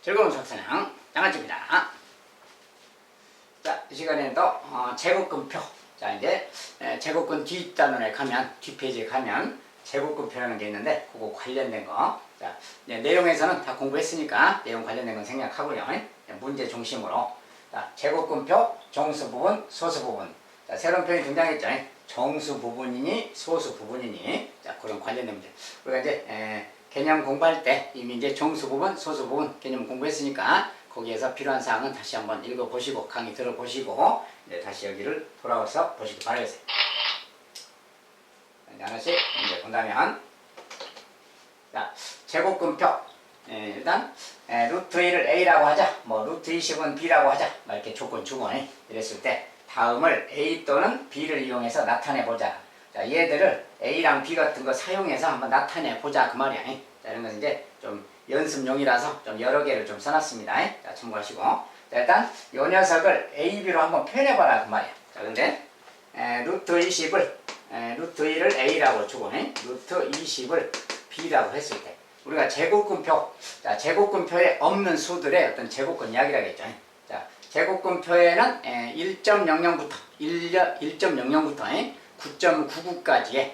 즐거운 수학사냥 장아찌입니다. 자, 이 시간에는 또 제곱근표. 자, 이제 제곱근 뒷단원에 가면, 뒷페이지에 가면 제곱근표라는 게 있는데 그거 관련된 거. 자, 이제 내용에서는 다 공부했으니까 내용 관련된 건 생략하고요. 문제 중심으로. 자, 제곱근표, 정수 부분, 소수 부분. 자, 새로운 표현이 등장했죠. 정수 부분이니 소수 부분이니. 자, 그런 관련된 문제. 우리가 이제 개념 공부할 때 이미 이제 정수 부분, 소수 부분 개념 공부했으니까 거기에서 필요한 사항은 다시 한번 읽어보시고 강의 들어보시고 이제 다시 여기를 돌아와서 보시기 바라겠어요. 이제 하나씩 이제 본다면, 자, 제곱근표. 일단 루트 1을 A라고 하자, 뭐 루트 20은 B라고 하자, 막 이렇게 조건 주고 이랬을 때 다음을 A 또는 B를 이용해서 나타내 보자. 자, 얘들을 A랑 B 같은 거 사용해서 한번 나타내 보자 그 말이야. 자, 이런 건 이제 좀 연습용이라서 좀 여러 개를 좀 써놨습니다. 자, 참고하시고. 자, 일단 요 녀석을 A, B로 한번 표현해봐라 그 말이야. 자, 근데 루트 20을 루트 1을 A라고 주고 루트 20을 B라고 했을 때 우리가 제곱근표, 자, 제곱근표에 없는 수들의 어떤 제곱근 이야기라고 했죠. 자, 제곱근표에는 1.00부터 1.00부터 9.99까지의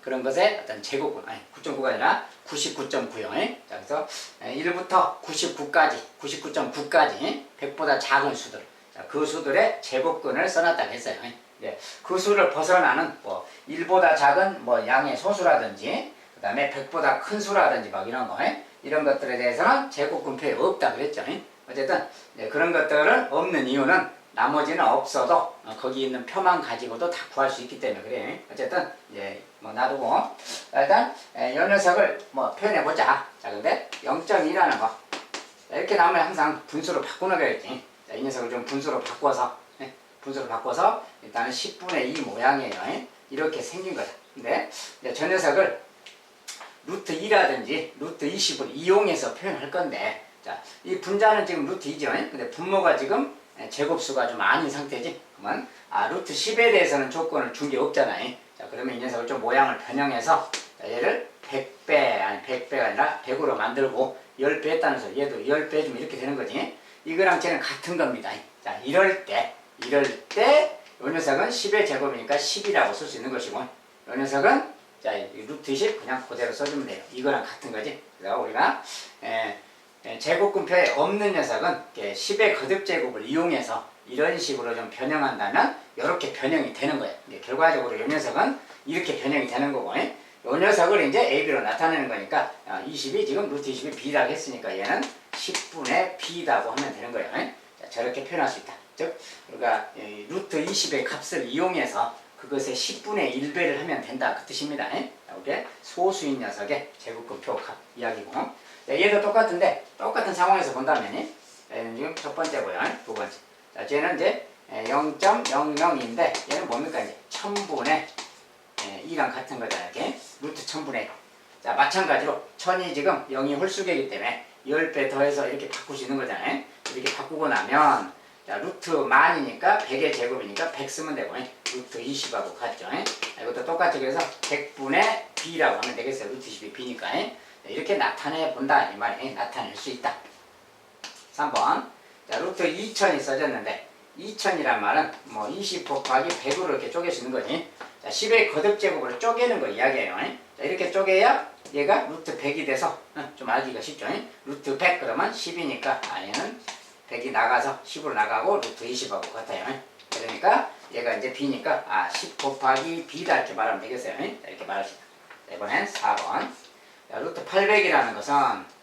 그런 것의 어떤 제곱근, 아니 9.9가 아니라 99.9요. 자, 그래서 1부터 99까지, 99.9까지 100보다 작은 수들, 자, 그 수들의 제곱근을 써놨다고 했어요. 예, 그 수를 벗어나는 뭐 1보다 작은 뭐 양의 소수라든지 그 다음에 100보다 큰 수라든지 막 이런 거, 이런 것들에 대해서는 제곱근표에 없다 그랬죠. 어쨌든 그런 것들은 없는 이유는 나머지는 없어도 거기 있는 표만 가지고도 다 구할 수 있기 때문에 그래. 어쨌든 이제 뭐 놔두고 일단 이 녀석을 뭐 표현해 보자. 자, 근데 0.2라는 거, 자, 이렇게 나오면 항상 분수로 바꾸는 거겠지. 자, 이 녀석을 좀 분수로 바꿔서 일단은 10분의 2 모양이에요. 이렇게 생긴 거다. 근데 저 녀석을 루트 2라든지 루트 20을 이용해서 표현할 건데, 자, 이 분자는 지금 루트 2죠. 근데 분모가 지금 제곱수가 좀 아닌 상태지. 그러면 루트 10에 대해서는 조건을 준 게 없잖아요. 자, 그러면 이 녀석을 좀 모양을 변형해서, 자, 얘를 100배, 아니 100배가 아니라 100으로 만들고 10배 했다는 소리. 얘도 10배 해주면 이렇게 되는 거지. 이거랑 쟤는 같은 겁니다. 자, 이럴 때 이 녀석은 10의 제곱이니까 10이라고 쓸 수 있는 것이고, 이 녀석은 자, 루트 20 그냥 그대로 써주면 돼요. 이거랑 같은 거지. 그래서 우리가 제곱근표에 없는 녀석은 10의 거듭제곱을 이용해서 이런 식으로 좀 변형한다면 이렇게 변형이 되는 거예요. 결과적으로 이 녀석은 이렇게 변형이 되는 거고, 이 녀석을 이제 AB로 나타내는 거니까 20이 지금 루트 20이 B라고 했으니까 얘는 10분의 B라고 하면 되는 거예요. 자, 저렇게 표현할 수 있다. 즉 우리가 루트 20의 값을 이용해서 그것의 10분의 1배를 하면 된다 그 뜻입니다. 이게 소수인 녀석의 제곱근표 값 이야기고, 얘도 똑같은데 똑같은 상황에서 본다면 지금 첫 번째고요. 두 번째. 자, 쟤는 이제 0.00인데 얘는 뭡니까? 이제 1000분의 2랑 같은 거잖아요. 이렇게 루트 1000분의 1. 자, 마찬가지로 1000이 지금 0이 홀수계이기 때문에 10배 더해서 이렇게 바꿀 수 있는 거잖아요. 이렇게 바꾸고 나면, 자, 루트 만이니까 100의 제곱이니까 100 쓰면 되고, 루트 20하고 같죠. 이것도 똑같이 그래서 100분의 B라고 하면 되겠어요. 루트 20이 B니까. 이렇게 나타내 본다 이 말이. 나타낼 수 있다. 3번. 자, 루트 2000이 써졌는데 2000이란 말은 뭐 20 곱하기 100으로 이렇게 쪼갤 수 있는 거지. 자, 10의 거듭제곱으로 쪼개는 거 이야기예요. 자, 이렇게 쪼개야 얘가 루트 100이 돼서 좀 알기가 쉽죠. 루트 100 그러면 10이니까 얘는 100이 나가서 10으로 나가고 루트 20하고 같아요. 그러니까 얘가 이제 B니까 10 곱하기 B다 이렇게 말하면 되겠어요. 자, 이렇게 말할 수 있다. 자, 이번엔 4번. 자, 루트 800이라는 것은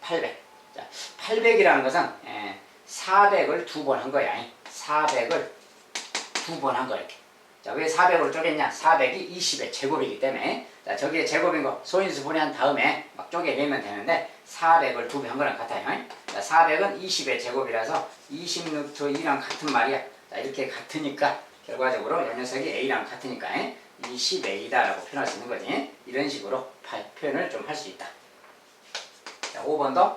800. 자, 800이라는 것은 400을 두 번 한 거야. 400을 두 번 한 거야 이렇게. 자, 왜 400으로 쪼갰냐? 400이 20의 제곱이기 때문에. 자, 저기에 제곱인 거 소인수 분해한 다음에 막 쪼개내면 되는데 400을 두 배 한 거랑 같아요. 자, 400은 20의 제곱이라서 20 루트 2랑 같은 말이야. 자, 이렇게 같으니까 결과적으로 이 녀석이 A랑 같으니까 20A다라고 표현할 수 있는 거지. 이런 식으로 표현을 좀 할 수 있다. 자, 5번도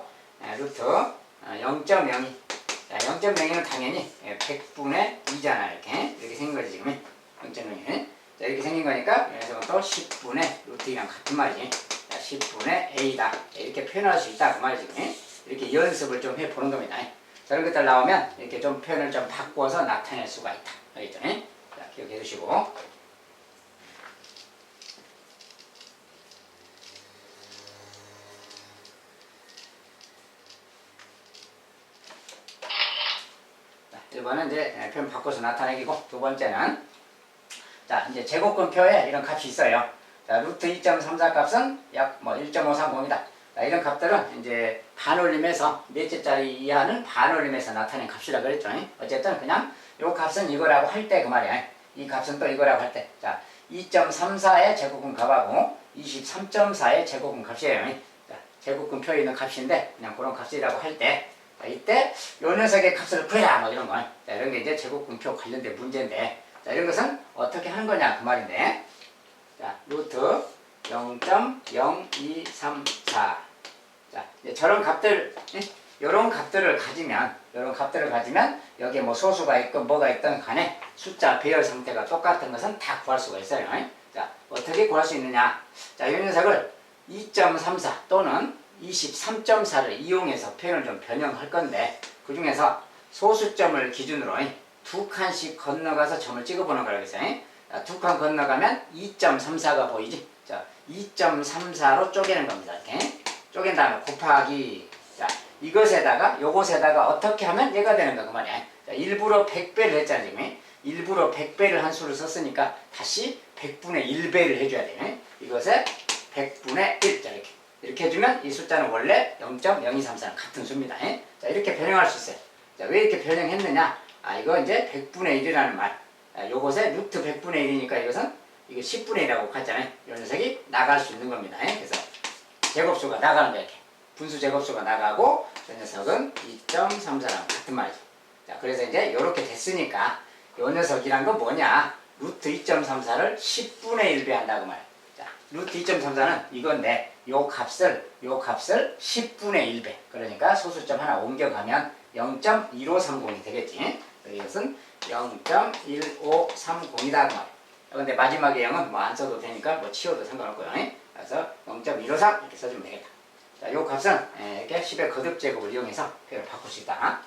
루트 0.02. 자, 0.02는 당연히 100분의 2잖아. 이렇게 생긴 거지 지금. 0.02. 자, 이렇게 생긴 거니까 이 녀석은 또 10분의 루트 2랑 같은 말이지. 자, 10분의 A다. 자, 이렇게 표현할 수 있다 그 말이지. 이렇게 연습을 좀 해보는 겁니다. 저런 것들 나오면 이렇게 좀 표현을 좀 바꿔서 나타낼 수가 있다. 알겠죠? 자, 기억해 두시고. 자, 1번은 이제 표현 바꿔서 나타내기고, 두 번째는 자, 이제 제곱근표에 이런 값이 있어요. 자, 루트 2.34 값은 약 뭐 1.530이다. 자, 이런 값들은 이제 반올림에서 몇째짜리 이하는 반올림에서 나타낸 값이라 그랬죠. 어쨌든 그냥 요 값은 이거라고 할 때 그 말이야. 이 값은 또 이거라고 할 때. 자, 2.34의 제곱근 값하고 23.4의 제곱근 값이에요. 자, 제곱근표에 있는 값인데 그냥 그런 값이라고 할 때, 자, 이때 요 녀석의 값을 구해라 뭐 이런 거. 자, 이런 게 이제 제곱근표 관련된 문제인데, 자, 이런 것은 어떻게 하는 거냐 그 말인데, 자, 루트 0.0234. 자, 이제 저런 값들, 요런 값들을 가지면, 여기에 뭐 소수가 있건 뭐가 있든 간에 숫자 배열 상태가 똑같은 것은 다 구할 수가 있어요. 자, 어떻게 구할 수 있느냐. 자, 이 녀석을 2.34 또는 23.4를 이용해서 표현을 좀 변형할 건데, 그 중에서 소수점을 기준으로 두 칸씩 건너가서 점을 찍어보는 거라고 했어요. 두 칸 건너가면 2.34가 보이지? 자, 2.34로 쪼개는 겁니다. 이렇게. 쪼갠 다음에 곱하기. 자, 이것에다가, 요것에다가 어떻게 하면 얘가 되는가, 그 말이야. 자, 일부러 100배를 했잖아, 지금. 일부러 100배를 한 수를 썼으니까 다시 100분의 1배를 해줘야 돼. 이것에 100분의 1. 자, 이렇게. 이렇게 해주면 이 숫자는 원래 0.0234는 같은 수입니다. 자, 이렇게 변형할 수 있어요. 자, 왜 이렇게 변형했느냐? 아, 이거 이제 100분의 1이라는 말. 요것에 루트 100분의 1이니까 이것은 이거 10분의 1이라고 봤잖아요. 이 녀석이 나갈 수 있는 겁니다. 그래서 제곱수가 나가는 거야. 이렇게. 분수 제곱수가 나가고 이 녀석은 2.34랑 같은 말이죠. 자, 그래서 이제 이렇게 됐으니까 이 녀석이란 건 뭐냐? 루트 2.34를 10분의 1배 한다고 말이야. 자, 루트 2.34는 이건데 요 값을 10분의 1배. 그러니까 소수점 하나 옮겨가면 0.1530이 되겠지. 이것은 0.1530이다 그 말이야. 근데 마지막에 0은 뭐 안 써도 되니까 뭐 치워도 상관없고요. 그래서 0.153 이렇게 써주면 되겠다. 자, 요 값은 이렇게 10의 거듭제곱을 이용해서 표현을 바꿀 수 있다.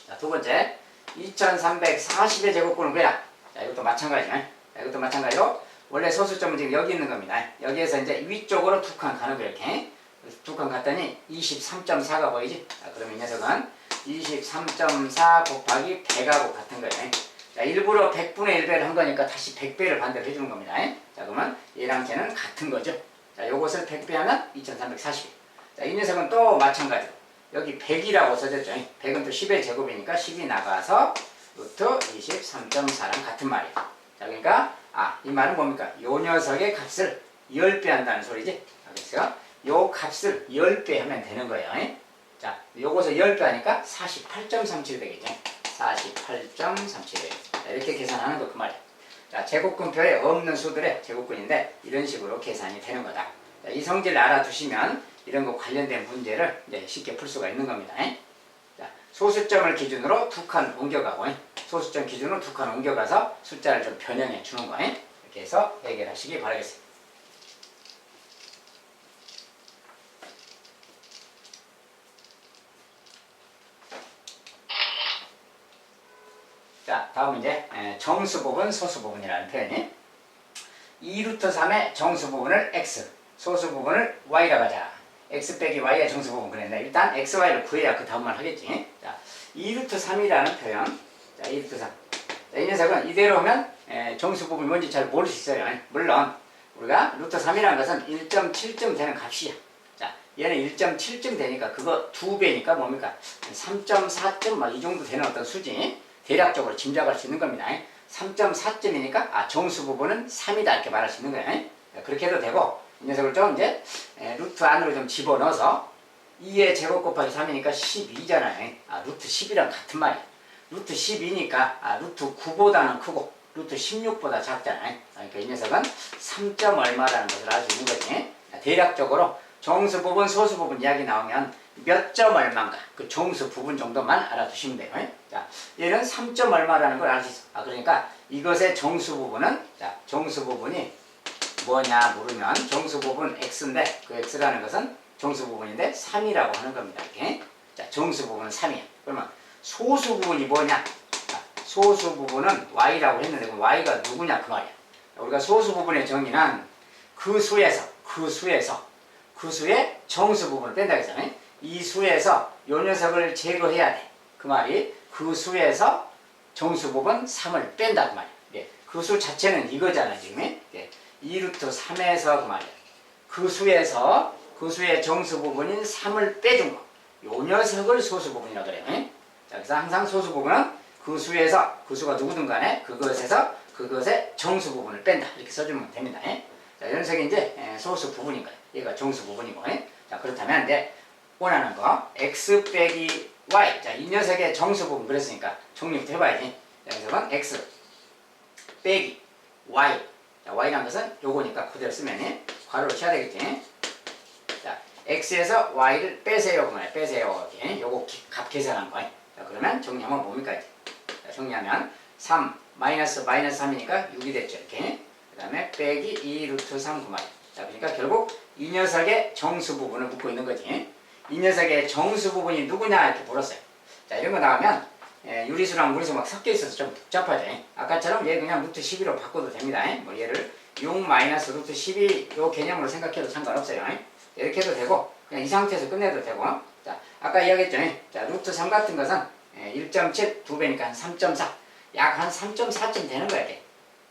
자, 두 번째 2340의 제곱근을 구해라. 자, 이것도 마찬가지죠. 자, 이것도 마찬가지로 원래 소수점은 지금 여기 있는 겁니다. 여기에서 이제 위쪽으로 두 칸 가는 거예요. 이렇게 두 칸 갔더니 23.4가 보이지? 자, 그러면 이 녀석은 23.4 곱하기 100하고 같은 거예요. 자, 일부러 100분의 1배를 한 거니까 다시 100배를 반대로 해주는 겁니다. 자, 그러면 얘랑 쟤는 같은 거죠. 자, 요것을 100배 하면 2340. 자, 이 녀석은 또 마찬가지로 여기 100이라고 써졌죠. 100은 또 10의 제곱이니까 10이 나가서 루트 23.4랑 같은 말이에요. 자, 그러니까 이 말은 뭡니까? 요 녀석의 값을 10배 한다는 소리지. 그래서 요 값을 10배 하면 되는 거예요. 자, 요것을 10배 하니까 48.37 되겠죠. 48.37. 이렇게 계산하는 거 그 말이야. 자, 제곱근표에 없는 수들의 제곱근인데 이런 식으로 계산이 되는 거다. 자, 이 성질을 알아두시면 이런 거 관련된 문제를 이제 쉽게 풀 수가 있는 겁니다. 자, 소수점을 기준으로 두 칸 옮겨가고 소수점 기준으로 두 칸 옮겨가서 숫자를 좀 변형해 주는 거 이렇게 해서 해결하시기 바라겠습니다. 자, 다음 이제 정수부분, 소수부분이라는 표현이 2루트 3의 정수부분을 x, 소수부분을 y라고 하자. x 빼기 y의 정수부분 그랬는데 일단 x, y를 구해야 그 다음 말 하겠지. 자, 2루트 3이라는 표현. 자, 2루트 3. 자, 이 녀석은 이대로 하면 정수부분이 뭔지 잘 모를 수 있어요. 물론 우리가 루트 3이라는 것은 1.7쯤 되는 값이야. 자, 얘는 1.7쯤 되니까 그거 2배니까 뭡니까? 3.4쯤 막 이 정도 되는 어떤 수지. 대략적으로 짐작할 수 있는 겁니다. 3.4점이니까 정수 부분은 3이다 이렇게 말할 수 있는 거예요. 그렇게 해도 되고 이 녀석을 좀 이제 루트 안으로 좀 집어넣어서 2의 제곱 곱하기 3이니까 12잖아요. 루트 10이랑 같은 말이에요. 루트 12니까 루트 9보다는 크고 루트 16보다 작잖아요. 그러니까 이 녀석은 3. 얼마라는 것을 알 수 있는 거지. 대략적으로 정수 부분, 소수 부분 이야기 나오면 몇 점 얼마인가 그 정수 부분 정도만 알아두시면 돼요. 자, 얘는 3. 얼마라는 걸 알 수 있어. 그러니까 이것의 정수 부분은 자, 정수 부분이 뭐냐 물으면 정수 부분 x인데 그 x라는 것은 정수 부분인데 3이라고 하는 겁니다. 이렇게. 자, 정수 부분은 3이야. 그러면 소수 부분이 뭐냐? 소수 부분은 y라고 했는데 그럼 y가 누구냐 그 말이야. 우리가 소수 부분의 정의는 그 수의 정수 부분을 뺀다 했잖아요. 이 수에서 요 녀석을 제거해야 돼. 그 말이 그 수에서 정수 부분 3을 뺀다 그 말이야. 예. 그 수 자체는 이거잖아 지금. 예. 2루트 3에서 그 말이야. 그 수에서 그 수의 정수 부분인 3을 빼준 거. 요 녀석을 소수 부분이라고 그래요. 예? 자, 그래서 항상 소수 부분은 그 수에서 그 수가 누구든 간에 그것에서 그것의 정수 부분을 뺀다. 이렇게 써주면 됩니다. 예? 자, 이 녀석이 이제 소수 부분인 거예요. 얘가 정수 부분이고. 예? 자, 그렇다면 이제 원하는 거 x 빼기 y. 자, 이 녀석의 정수 부분 그랬으니까 정리부터 해봐야지. 자, 녀석은 x 빼기 y. 자, y라는 것은 요거니까 그대로 쓰면 괄호를 쳐야 되겠지. 자, x에서 y를 빼세요. 그 말이야. 빼세요. 이렇게. 요거 값 계산한 거예요. 자, 그러면 정리하면 뭡니까? 이제. 자, 정리하면 3 마이너스 3이니까 6이 됐죠. 이렇게. 그 다음에 빼기 2 루트 3 그 말이야. 자, 그러니까 결국 이 녀석의 정수 부분을 묻고 있는 거지. 이 녀석의 정수 부분이 누구냐 이렇게 물었어요. 자, 이런 거 나오면 유리수랑 무리수 막 섞여 있어서 좀 복잡하죠. 아까처럼 얘 그냥 루트 12로 바꿔도 됩니다. 뭐 얘를 6 마이너스 루트 12 요 개념으로 생각해도 상관없어요. 이렇게 해도 되고 그냥 이 상태에서 끝내도 되고. 자, 아까 이야기했죠. 자, 루트 3 같은 것은 1.7 2배니까 한 3.4 약 한 3.4쯤 되는 거야. 이렇게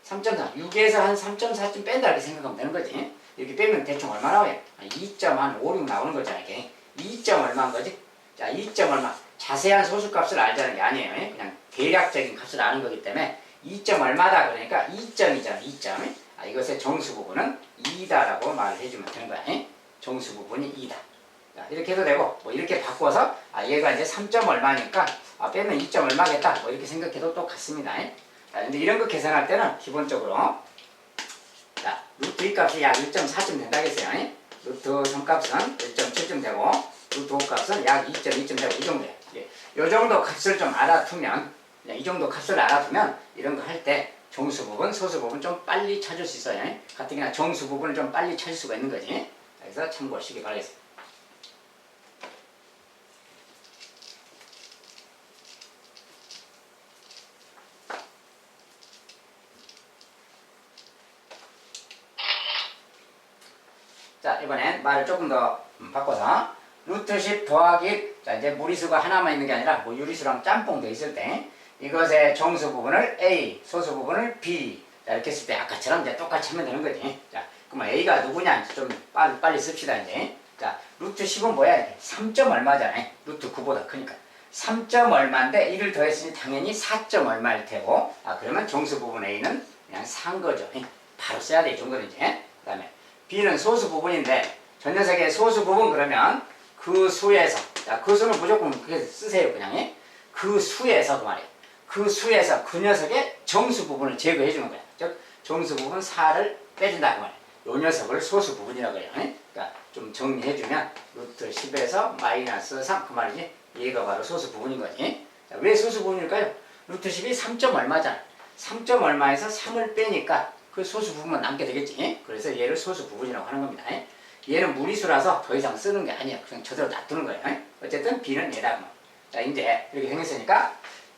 3.4 6에서 한 3.4쯤 뺀다 이렇게 생각하면 되는 거지. 이렇게 빼면 대충 얼마 나와요? 2.56 나오는 거잖아. 이렇게 2점 얼마인 거지? 자, 2점 얼마. 자세한 소수값을 알자는 게 아니에요. 그냥 대략적인 값을 아는 거기 때문에 2점 얼마다 그러니까 2점이잖아. 2점. 이것의 정수 부분은 2다라고 말을 해주면 되는 거야. 정수 부분이 2다. 자, 이렇게 해도 되고 뭐 이렇게 바꿔서 얘가 이제 3점 얼마니까 빼면 2점 얼마겠다. 뭐 이렇게 생각해도 똑같습니다. 자, 근데 이런 거 계산할 때는 기본적으로 자, 루트 2 값이 약 1.4쯤 된다겠어요. 루트 3 값은 1.7쯤 되고 루트 5 값은 약 2.2쯤 되고 이 정도예요. 이 정도 값을 좀 알아두면 이 정도 값을 알아두면 이런 거 할 때 정수 부분, 소수 부분 좀 빨리 찾을 수 있어요. 가뜩이나 정수 부분을 좀 빨리 찾을 수가 있는 거지. 그래서 참고하시기 바라겠습니다. 자, 이번엔 말을 조금 더 바꿔서 루트 10 더하기 자, 이제 무리수가 하나만 있는 게 아니라 뭐 유리수랑 짬뽕 돼 있을 때 이것의 정수 부분을 A, 소수 부분을 B 자, 이렇게 했을 때 아까처럼 이제 똑같이 하면 되는 거지. 자, 그러면 A가 누구냐 좀 빨리 씁시다 이제. 자, 루트 10은 뭐야? 이게 3점 얼마잖아요. 루트 9보다 크니까 3점 얼마인데 1을 더했으니 당연히 4점 얼마일 테고 그러면 정수 부분 A는 그냥 산 거죠. 바로 써야 돼 이 정도는 이제. 그 다음에 B는 소수 부분인데 전 녀석의 소수 부분 그러면 그 수에서 자, 그 수는 무조건 그렇게 쓰세요 그냥. 그 수에서 그 말이에요. 그 수에서 그 녀석의 정수 부분을 제거해 주는 거야. 즉 정수 부분 4를 빼준다 그 말이에요. 요 녀석을 소수 부분이라고 해요. 그러니까 좀 정리해 주면 루트 10에서 마이너스 3 그 말이지. 얘가 바로 소수 부분인 거지. 자, 왜 소수 부분일까요? 루트 10이 3점 얼마잖아. 3점 얼마에서 3을 빼니까 그 소수 부분만 남게 되겠지. 그래서 얘를 소수 부분이라고 하는 겁니다. 얘는 무리수라서 더 이상 쓰는 게 아니야. 그냥 저대로 놔두는 거예요. 어쨌든 B는 얘다. 자, 이제 이렇게 생겼으니까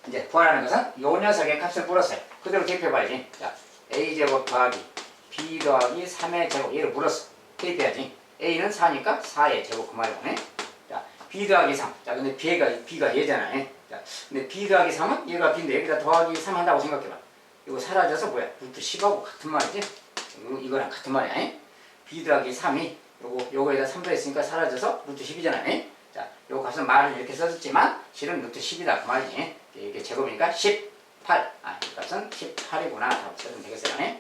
이제 구하라는 것은 요 녀석의 값을 물었어요. 그대로 대입해봐야지. 자, A제곱 더하기 B 더하기 3의 제곱 얘를 물었어. 대입해야지. A는 4니까 4의 제곱 그 말이고. 자, B 더하기 3. 자, 근데 B가 얘잖아. 자, 근데 B 더하기 3은 얘가 B인데 여기다 더하기 3 한다고 생각해봐. 이거 사라져서 뭐야? 루트 10하고 같은 말이지? 이거랑 같은 말이야. B 더하기 3이 요거에다 3 더했으니까 사라져서 루트 10이잖아요. 자, 요 값은 말을 이렇게 썼지만 실은 루트 10이다 그 말이지. 이게 제곱이니까 18. 이 값은 18이구나. 라고 써주면 되겠어요.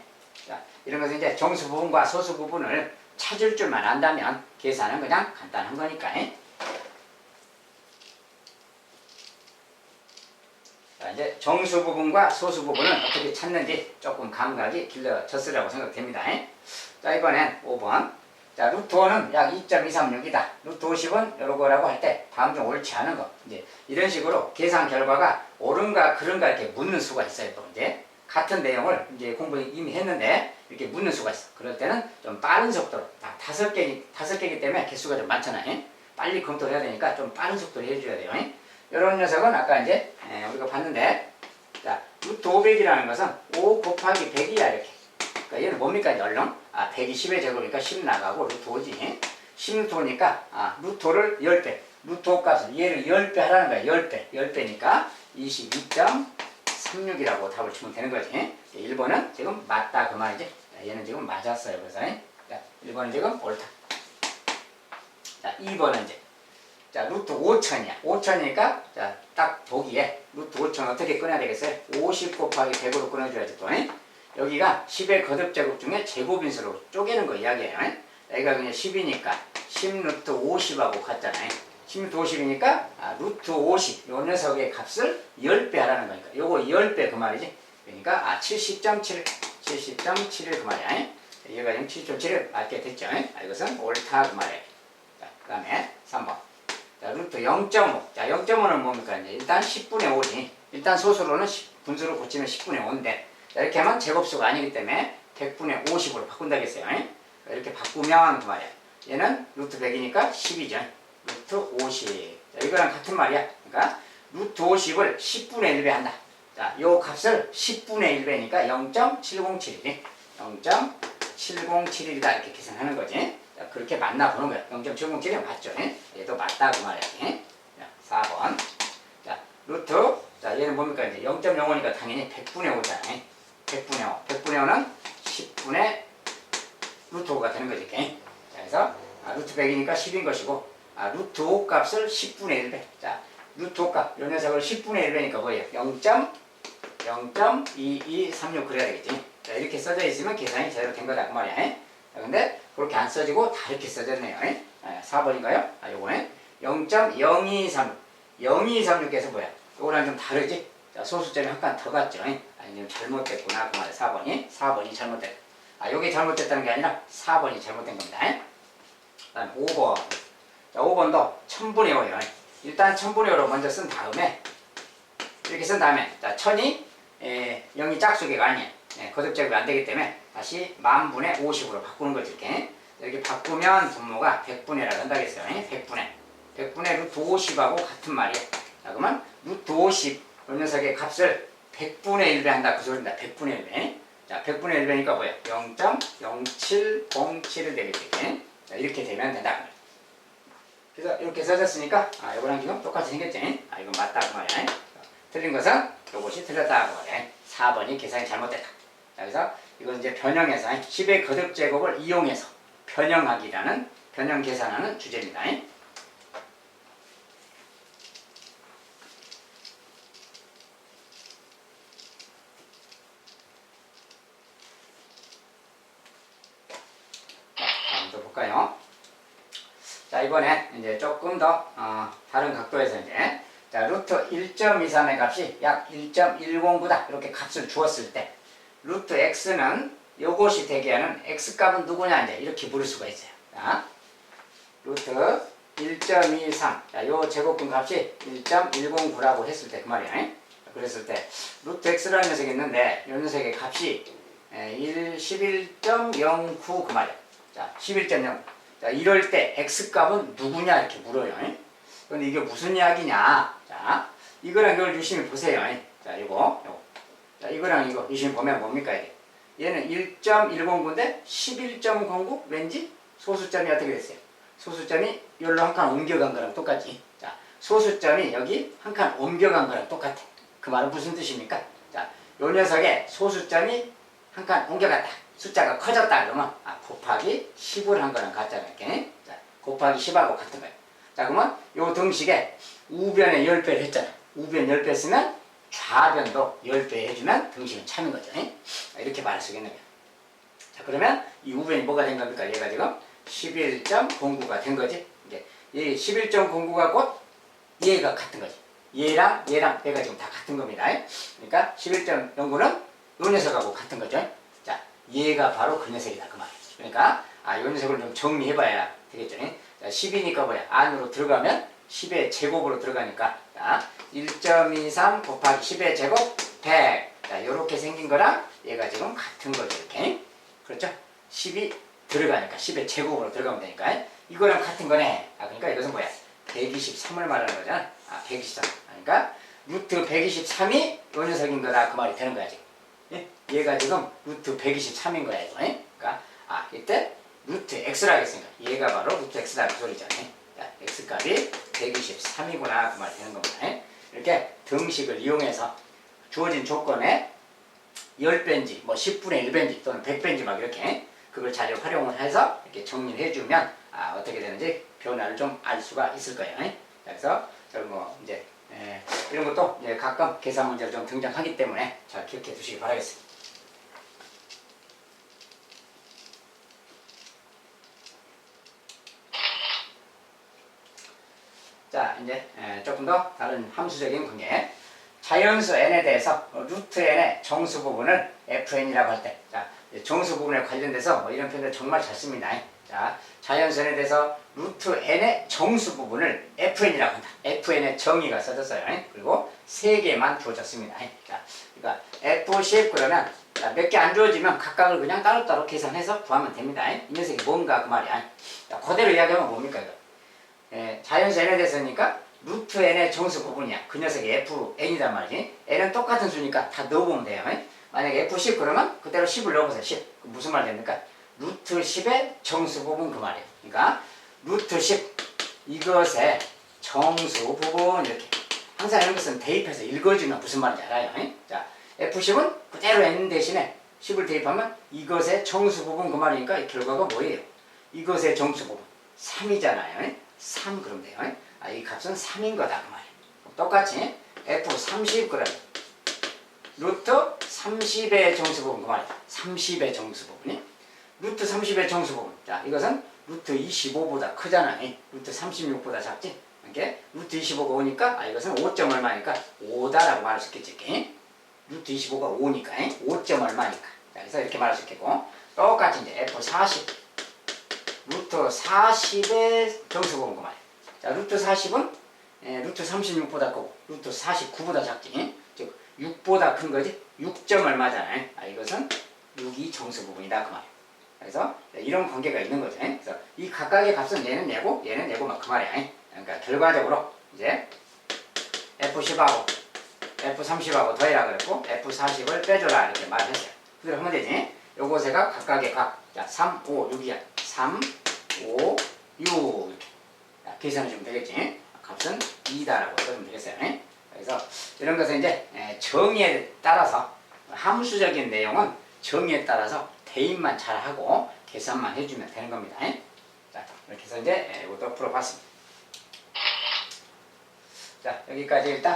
자, 이런 것은 이제 정수 부분과 소수 부분을 찾을 줄만 안다면 계산은 그냥 간단한 거니까. 자, 이제 정수 부분과 소수 부분은 어떻게 찾는지 조금 감각이 길러졌으라고 생각됩니다. 자, 이번엔 5번. 자, 루트 5는 약 2.236이다. 루트 50은 요거라고 할 때 다음 중 옳지 않은 거. 이제 이런 식으로 계산 결과가 옳은가 그른가 이렇게 묻는 수가 있어요. 또 이제 같은 내용을 이제 공부 이미 했는데 이렇게 묻는 수가 있어. 그럴 때는 좀 빠른 속도로, 다섯 개이기 때문에 개수가 좀 많잖아요. 빨리 검토를 해야 되니까 좀 빠른 속도로 해줘야 돼요. 이런 녀석은 아까 이제 우리가 봤는데, 자, 루트 500이라는 것은 5 곱하기 100이야, 이렇게. 그러니까 얘는 뭡니까, 이제 얼른? 100이 10의 제곱이니까 10 나가고, 루트 5지. 10 루트 5니까, 루트 5를 10배. 루트 5 값을 얘를 10배 하라는 거야, 10배. 10배니까 22.36이라고 답을 주면 되는 거지. 1번은 지금 맞다, 그 말이지. 얘는 지금 맞았어요, 그래서. 자, 1번은 지금 옳다. 자, 2번은 이제. 자, 루트 5천이야. 5천이니까, 자, 딱 보기에, 루트 5천 어떻게 끊어야 되겠어요? 50 곱하기 100으로 끊어줘야지 또. 여기가 10의 거듭제곱 중에 제곱인수로 쪼개는 거 이야기예요. 여기가 그냥 10이니까 10 루트 50하고 같잖아요. 10 루트 50이니까 루트 50 요 녀석의 값을 10배 하라는 거니까 요거 10배 그 말이지. 그러니까 70.7 70.71 그 말이야. 얘가 지금 70.7을 맞게 됐죠. 이것은 옳다 그 말이에요. 자, 그 다음에 3번. 자, 루트 0.5. 자, 0.5는 뭡니까? 이제 일단 10분의 5지. 일단 소수로는 분수로 고치면 10분의 5인데, 자, 이렇게 하면 제곱수가 아니기 때문에 100분의 50으로 바꾼다겠어요. 이렇게 바꾸면 그 말이야. 얘는 루트 100이니까 10이죠. 루트 50. 자, 이거랑 같은 말이야. 그러니까 루트 50을 10분의 1배 한다. 자, 요 값을 10분의 1배니까 0.707이지. 0.707이다 이렇게 계산하는 거지. 자, 그렇게 맞나 보는 거야. 0.707이 맞죠? 얘도 맞다 그 말이야. 자, 4번. 자, 루트. 자, 얘는 뭡니까? 이제 0.05니까 당연히 100분의 5잖아요. 100분의 5. 100분의 5는 10분의 루트 5가 되는 거지. 자, 그래서 루트 100이니까 10인 것이고, 루트 5 값을 10분의 1배. 자, 루트 5 값. 요 녀석을 10분의 1배니까 뭐예요? 0.2236 그래야 되겠지. 자, 이렇게 써져 있으면 계산이 제대로 된 거다 그 말이야. 자, 근데 그렇게 안 써지고 다 이렇게 써졌네요. 4번인가요? 요거는 0.0236. 0236에서 뭐야? 요거랑 좀 다르지? 자, 소수점이 한 칸 더 갔죠. 아니, 좀 잘못됐구나. 그 말이야. 4번이 잘못됐다. 요게 잘못됐다는 게 아니라 4번이 잘못된 겁니다. 그 다음 5번. 자, 5번도 1000분의 5예요. 일단 1000분의 5로 먼저 쓴 다음에, 이렇게 쓴 다음에, 자, 1000이 0이 짝수개가 아니에요. 거듭제곱이 안 되기 때문에 다시 10,000분의 50으로 바꾸는 거지. 이렇게 바꾸면 분모가 100분의라고 한다겠어요. 100분의. 100분의 루트 50하고 같은 말이에요. 자, 그러면 루트 50, 이 녀석의 값을 100분의 1배 한다. 그 소리입니다. 100분의 1배. 자, 100분의 1배니까 뭐야? 0.0707을 되겠지. 자, 이렇게 되면 된다. 그래서 이렇게 써졌으니까, 요거랑 지금 똑같이 생겼지. 이건 맞다. 그 말이야. 틀린 것은 요것이 틀렸다. 그 말이야. 4번이 계산이 잘못됐다. 자, 그래서 이건 이제 변형해서 10의 거듭제곱을 이용해서 변형 계산하는 주제입니다. 다음 또 볼까요? 자, 이번에 이제 조금 더 다른 각도에서 이제, 자, 루트 1.23의 값이 약 1.109다. 이렇게 값을 주었을 때, 루트 x는 요것이 되게 하는 x값은 누구냐, 이제 이렇게 물을 수가 있어요. 자, 루트 1.23. 자, 요 제곱근 값이 1.109라고 했을 때 그 말이야. 그랬을 때, 루트 x라는 녀석이 있는데, 요 녀석의 값이 11.09 그 말이야. 자, 11.09. 자, 이럴 때 x값은 누구냐 이렇게 물어요. 근데 이게 무슨 이야기냐? 자, 이거랑 이걸 유심히 보세요. 자, 요거. 자, 이거랑 이거 유심히 보면 뭡니까 이게? 얘는 1.109인데 11.09 왠지 소수점이 어떻게 됐어요? 소수점이 여기로 한 칸 옮겨간 거랑 똑같지. 자, 소수점이 여기 한 칸 옮겨간 거랑 똑같아. 그 말은 무슨 뜻입니까? 자, 요 녀석의 소수점이 한 칸 옮겨갔다. 숫자가 커졌다 그러면 곱하기 10을 한 거랑 같잖아요. 이렇게. 자, 곱하기 10하고 같은 거예요. 자, 그러면 요 등식에 우변에 10배를 했잖아. 우변 10배 쓰면 좌변도 10배 해주면 등식은 참인 거죠. 이렇게 말할 수 있겠네요. 자, 그러면 이 우변이 뭐가 된 겁니까? 얘가 지금 11.09가 된 거지. 이게 얘 11.09가 곧 얘가 같은 거지. 얘랑 얘가 지금 다 같은 겁니다. 그러니까 11.09는 요 녀석하고 같은 거죠. 자, 얘가 바로 그 녀석이다 그 말이죠. 그러니까 요 녀석을 좀 정리해봐야 되겠죠. 자, 10이니까 뭐야? 안으로 들어가면 10의 제곱으로 들어가니까, 자, 1.23 곱하기 10의 제곱 100. 자, 요렇게 생긴 거랑 얘가 지금 같은 거죠. 이렇게. 그렇죠? 10이 들어가니까 10의 제곱으로 들어가면 되니까 이거랑 같은 거네. 그러니까 이것은 뭐야? 123을 말하는 거잖아. 123. 그러니까 루트 123이 요 녀석인 거다 그 말이 되는 거야 지금. 예? 얘가 지금 루트 123인 거야 이거. 그러니까 이때 루트 x라 하겠으니까 얘가 바로 루트 x다 그 소리잖아요. 자, x값이 123이구나 그 말이 되는 겁니다. 이렇게 등식을 이용해서 주어진 조건에 10배인지 뭐 10분의 1배인지 또는 100배인지 막 이렇게 그걸 잘 활용을 해서 이렇게 정리를 해주면 어떻게 되는지 변화를 좀 알 수가 있을 거예요. 그래서 저는 뭐 이제 이런 것도 이제 가끔 계산 문제로 좀 등장하기 때문에 잘 기억해 두시기 바라겠습니다. 자, 이제 조금 더 다른 함수적인 관계. 자연수 n에 대해서 루트 n의 정수 부분을 fn이라고 할 때, 자, 정수 부분에 관련돼서 뭐 이런 표현을 정말 잘 씁니다. 자, 자연수 n에 대해서 루트 n의 정수 부분을 fn이라고 한다. fn의 정의가 써졌어요. 그리고 3개만 주어졌습니다. 자, 그러니까 f10 그러면 몇 개 안 주어지면 각각을 그냥 따로따로 계산해서 구하면 됩니다. 이 녀석이 뭔가 그 말이야. 자, 그대로 이야기하면 뭡니까 이거? 자연수 n에 대해서니까 루트 n의 정수 부분이야. 그 녀석이 fn이란 말이지. n은 똑같은 수니까 다 넣어보면 돼요. 만약에 f10 그러면 그대로 10을 넣어보세요. 10. 무슨 말 됩니까? 루트 10의 정수 부분 그 말이에요. 그러니까 루트 10 이것의 정수 부분 이렇게 항상 이런 것은 대입해서 읽어주면 무슨 말인지 알아요. 자, f10은 그대로 n 대신에 10을 대입하면 이것의 정수 부분 그 말이니까 이 결과가 뭐예요? 이것의 정수 부분 3이잖아요. 3 그러면 돼요. 이 값은 3인 거다 그 말이에요. 똑같이 f30 그러면 루트 30의 정수 부분 그 말이에요. 30의 정수 부분이 루트 30의 정수 부분. 자, 이것은 루트 25보다 크잖아요. 루트 36보다 작지? 이렇게 루트 25가 5니까 이것은 5점 얼마니까 5다라고 말할 수 있겠지. 루트 25가 5니까 5점 얼마니까. 자, 그래서 이렇게 말할 수 있겠고 똑같이 이제 f40 루트 40의 정수 부분 그 말이에요. 자, 루트 40은 루트 36보다 크고 루트 49보다 작지. 즉 6보다 큰 거지. 6점 얼마잖아요. 이것은 6이 정수 부분이다 그 말이에요. 그래서 이런 관계가 있는 거죠. 그래서 이 각각의 값은 얘는 내고 얘는 내고 막 그 말이야. 그러니까 결과적으로 이제 F10하고 F30하고 더해라 그랬고 F40을 빼줘라 이렇게 말을 했어요. 그대로 하면 되지. 요것에가 각각의 값. 자, 3, 5, 6이야. 3, 5, 6 이렇게 계산해 주면 되겠지. 값은 2다라고 써주면 되겠어요. 그래서 이런 것은 이제 정의에 따라서 함수적인 내용은 정의에 따라서 대입만 잘하고 계산만 해주면 되는 겁니다. 자, 이렇게 해서 이제 이것도 풀어봤습니다. 자, 여기까지 일단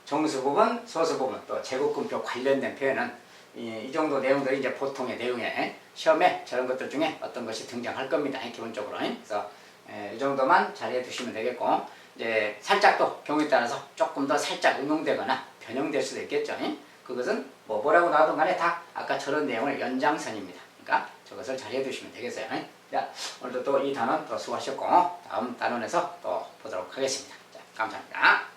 정수 부분, 소수 부분, 또 제곱근표 관련된 표현은 이 정도 내용들이 이제 보통의 내용에 시험에 저런 것들 중에 어떤 것이 등장할 겁니다. 기본적으로. 그래서 이 정도만 잘 해두시면 되겠고 이제 살짝 또 경우에 따라서 조금 더 살짝 응용되거나 변형될 수도 있겠죠. 그것은 뭐라고 나오든 간에 다 아까 저런 내용을 연장선입니다. 그러니까 저것을 잘 해두시면 되겠어요. 자, 오늘도 또 이 단원 또 수고하셨고 다음 단원에서 또 보도록 하겠습니다. 자, 감사합니다.